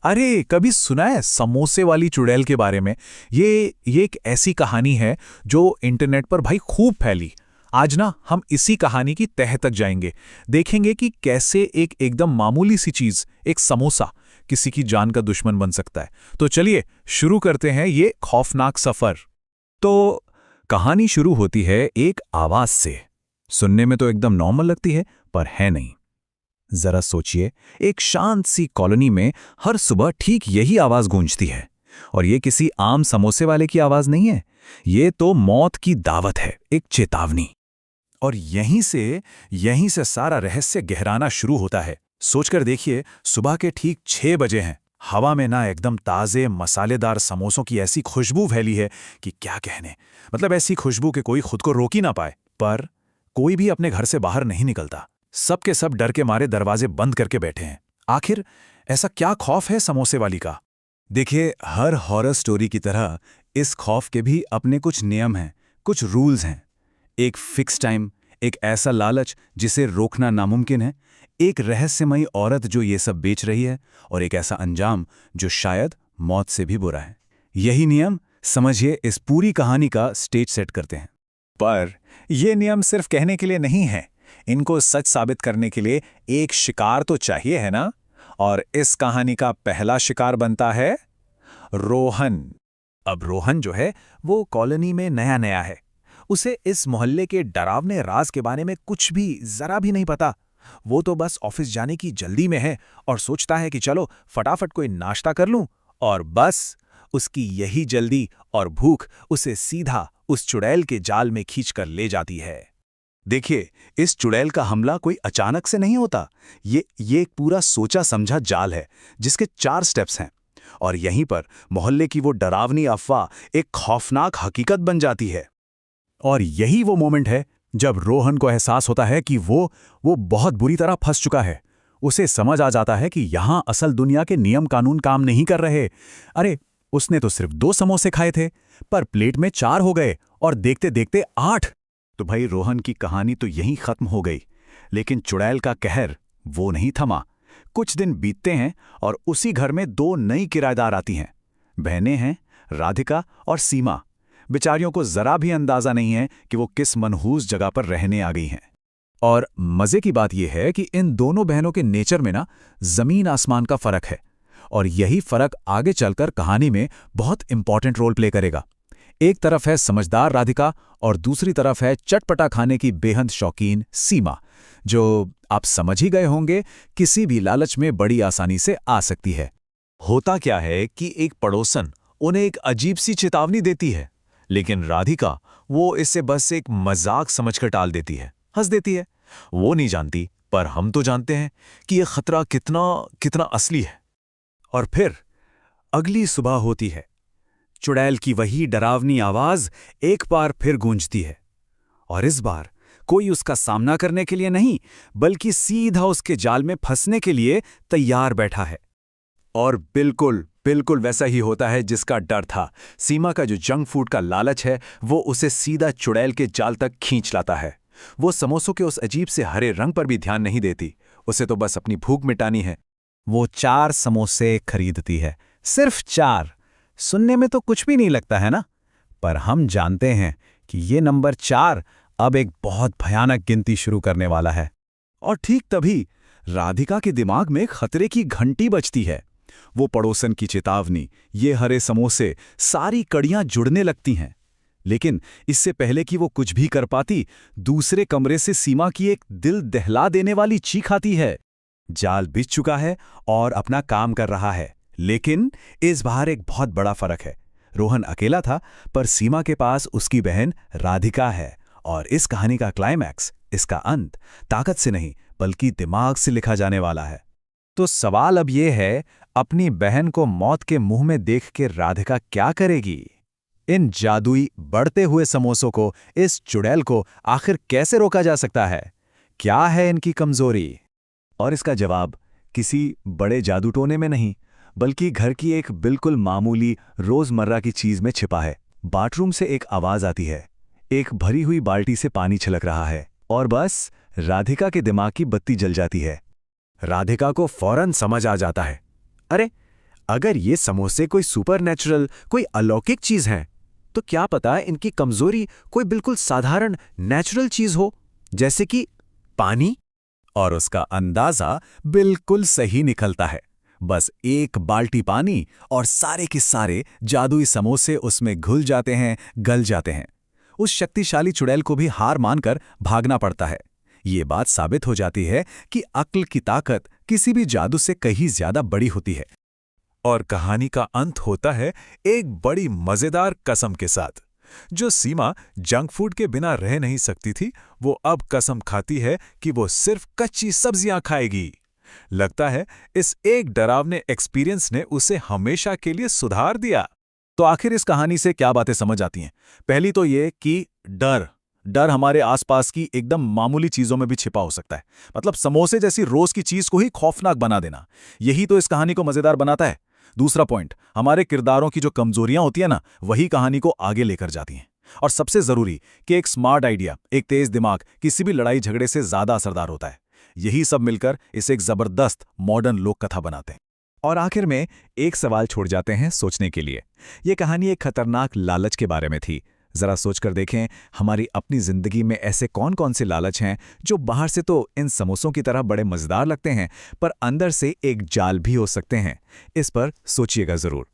अरे कभी सुना है समोसे वाली चुड़ैल के बारे में? ये एक ऐसी कहानी है जो इंटरनेट पर भाई खूब फैली। आज ना हम इसी कहानी की तह तक जाएंगे। देखेंगे कि कैसे एक एकदम मामूली सी चीज, एक समोसा, किसी की जान का दुश्मन बन सकता है। तो चलिए शुरू करते हैं ये खौफनाक सफर। तो कहानी शुरू होती है एक आवाज से। सुनने में तो एकदम नॉर्मल लगती है, पर है नहीं। जरा सोचिए, एक शांत सी कॉलोनी में हर सुबह ठीक यही आवाज गूंजती है। और ये किसी आम समोसे वाले की आवाज नहीं है, ये तो मौत की दावत है, एक चेतावनी। और यहीं से सारा रहस्य गहराना शुरू होता है। सोचकर देखिए, सुबह के ठीक 6 बजे हैं। हवा में ना एकदम ताजे मसालेदार समोसों की ऐसी खुशबू फैली है कि क्या कहने। मतलब ऐसी खुशबू कि कोई खुद को रोक ही ना पाए। पर कोई भी अपने घर से बाहर नहीं निकलता। सब के सब डर के मारे दरवाजे बंद करके बैठे हैं। आखिर ऐसा क्या खौफ है समोसे वाली का? देखिए, हर हॉरर स्टोरी की तरह इस खौफ के भी अपने कुछ नियम हैं, कुछ रूल्स हैं। एक फिक्स टाइम, एक ऐसा लालच जिसे रोकना नामुमकिन है, एक रहस्यमयी औरत जो ये सब बेच रही है, और एक ऐसा अंजाम जो शायद मौत से भी बुरा है। यही नियम, समझिए, इस पूरी कहानी का स्टेज सेट करते हैं। पर यह नियम सिर्फ कहने के लिए नहीं है, इनको सच साबित करने के लिए एक शिकार तो चाहिए, है ना? और इस कहानी का पहला शिकार बनता है रोहन। अब रोहन जो है वो कॉलोनी में नया नया है। उसे इस मोहल्ले के डरावने राज के बारे में कुछ भी जरा भी नहीं पता। वो तो बस ऑफिस जाने की जल्दी में है और सोचता है कि चलो फटाफट कोई नाश्ता कर लूं। और बस उसकी यही जल्दी और भूख उसे सीधा उस चुड़ैल के जाल में खींचकर ले जाती है। देखिए, इस चुड़ैल का हमला कोई अचानक से नहीं होता। ये एक पूरा सोचा समझा जाल है जिसके 4 स्टेप्स हैं। और यहीं पर मोहल्ले की वो डरावनी अफवाह एक खौफनाक हकीकत बन जाती है। और यही वो मोमेंट है जब रोहन को एहसास होता है कि वो बहुत बुरी तरह फंस चुका है। उसे समझ आ जाता है कि यहाँ असल दुनिया के नियम कानून काम नहीं कर रहे। अरे, उसने तो सिर्फ 2 समोसे खाए थे, पर प्लेट में 4 हो गए और देखते देखते 8। तो भाई, रोहन की कहानी तो यहीं खत्म हो गई। लेकिन चुड़ैल का कहर वो नहीं थमा। कुछ दिन बीतते हैं और उसी घर में 2 नई किराएदार आती हैं। बहनें हैं, राधिका और सीमा। बेचारियों को जरा भी अंदाजा नहीं है कि वो किस मनहूस जगह पर रहने आ गई हैं। और मजे की बात यह है कि इन दोनों बहनों के नेचर में ना जमीन आसमान का फर्क है। और यही फर्क आगे चलकर कहानी में बहुत इंपॉर्टेंट रोल प्ले करेगा। एक तरफ है समझदार राधिका और दूसरी तरफ है चटपटा खाने की बेहद शौकीन सीमा, जो आप समझ ही गए होंगे किसी भी लालच में बड़ी आसानी से आ सकती है। होता क्या है कि एक पड़ोसन उन्हें एक अजीब सी चेतावनी देती है, लेकिन राधिका वो इसे बस एक मजाक समझकर टाल देती है, हंस देती है। वो नहीं जानती, पर हम तो जानते हैं कि यह खतरा कितना कितना असली है। और फिर अगली सुबह होती है। चुड़ैल की वही डरावनी आवाज एक बार फिर गूंजती है। और इस बार कोई उसका सामना करने के लिए नहीं, बल्कि सीधा उसके जाल में फंसने के लिए तैयार बैठा है। और बिल्कुल बिल्कुल वैसा ही होता है जिसका डर था। सीमा का जो जंक फूड का लालच है वो उसे सीधा चुड़ैल के जाल तक खींच लाता है। वो समोसों के उस अजीब से हरे रंग पर भी ध्यान नहीं देती। उसे तो बस अपनी भूख मिटानी है। वो 4 समोसे खरीदती है, सिर्फ 4। सुनने में तो कुछ भी नहीं लगता है ना? पर हम जानते हैं कि ये नंबर 4 अब एक बहुत भयानक गिनती शुरू करने वाला है। और ठीक तभी राधिका के दिमाग में खतरे की घंटी बजती है। वो पड़ोसन की चेतावनी, ये हरे समोसे, सारी कड़ियां जुड़ने लगती हैं। लेकिन इससे पहले कि वो कुछ भी कर पाती, दूसरे कमरे से सीमा की एक दिल दहला देने वाली चीख आती है। जाल बिछ चुका है और अपना काम कर रहा है। लेकिन इस बार एक बहुत बड़ा फर्क है। रोहन अकेला था, पर सीमा के पास उसकी बहन राधिका है। और इस कहानी का क्लाइमैक्स, इसका अंत, ताकत से नहीं बल्कि दिमाग से लिखा जाने वाला है। तो सवाल अब यह है, अपनी बहन को मौत के मुंह में देख के राधिका क्या करेगी? इन जादुई बढ़ते हुए समोसों को, इस चुड़ैल को आखिर कैसे रोका जा सकता है? क्या है इनकी कमजोरी? और इसका जवाब किसी बड़े जादूटोने में नहीं, बल्कि घर की एक बिल्कुल मामूली रोजमर्रा की चीज में छिपा है। बाथरूम से एक आवाज आती है, एक भरी हुई बाल्टी से पानी छलक रहा है, और बस राधिका के दिमाग की बत्ती जल जाती है। राधिका को फौरन समझ आ जाता है, अरे अगर ये समोसे कोई सुपरनैचुरल, कोई अलौकिक चीज है, तो क्या पता इनकी कमजोरी कोई बिल्कुल साधारण नेचुरल चीज हो, जैसे कि पानी। और उसका अंदाजा बिल्कुल सही निकलता है। बस एक बाल्टी पानी और सारे के सारे जादुई समोसे उसमें घुल जाते हैं, गल जाते हैं। उस शक्तिशाली चुड़ैल को भी हार मानकर भागना पड़ता है। ये बात साबित हो जाती है कि अक्ल की ताकत किसी भी जादू से कहीं ज्यादा बड़ी होती है। और कहानी का अंत होता है एक बड़ी मजेदार कसम के साथ। जो सीमा जंक फूड के बिना रह नहीं सकती थी, वो अब कसम खाती है कि वो सिर्फ कच्ची सब्जियां खाएगी। लगता है इस एक डरावने एक्सपीरियंस ने उसे हमेशा के लिए सुधार दिया। तो आखिर इस कहानी से क्या बातें समझ आती हैं? पहली तो ये कि डर डर हमारे आसपास की एकदम मामूली चीजों में भी छिपा हो सकता है। मतलब समोसे जैसी रोज की चीज को ही खौफनाक बना देना, यही तो इस कहानी को मजेदार बनाता है। दूसरा पॉइंट, हमारे किरदारों की जो कमजोरियां होती है ना, वही कहानी को आगे लेकर जाती हैं। और सबसे जरूरी कि एक स्मार्ट आइडिया, एक तेज दिमाग किसी भी लड़ाई झगड़े से ज्यादा असरदार होता है। यही सब मिलकर इसे एक जबरदस्त मॉडर्न लोक कथा बनाते हैं। और आखिर में एक सवाल छोड़ जाते हैं सोचने के लिए। ये कहानी एक खतरनाक लालच के बारे में थी। जरा सोचकर देखें, हमारी अपनी जिंदगी में ऐसे कौन कौन से लालच हैं जो बाहर से तो इन समोसों की तरह बड़े मजेदार लगते हैं, पर अंदर से एक जाल भी हो सकते हैं। इस पर सोचिएगा जरूर।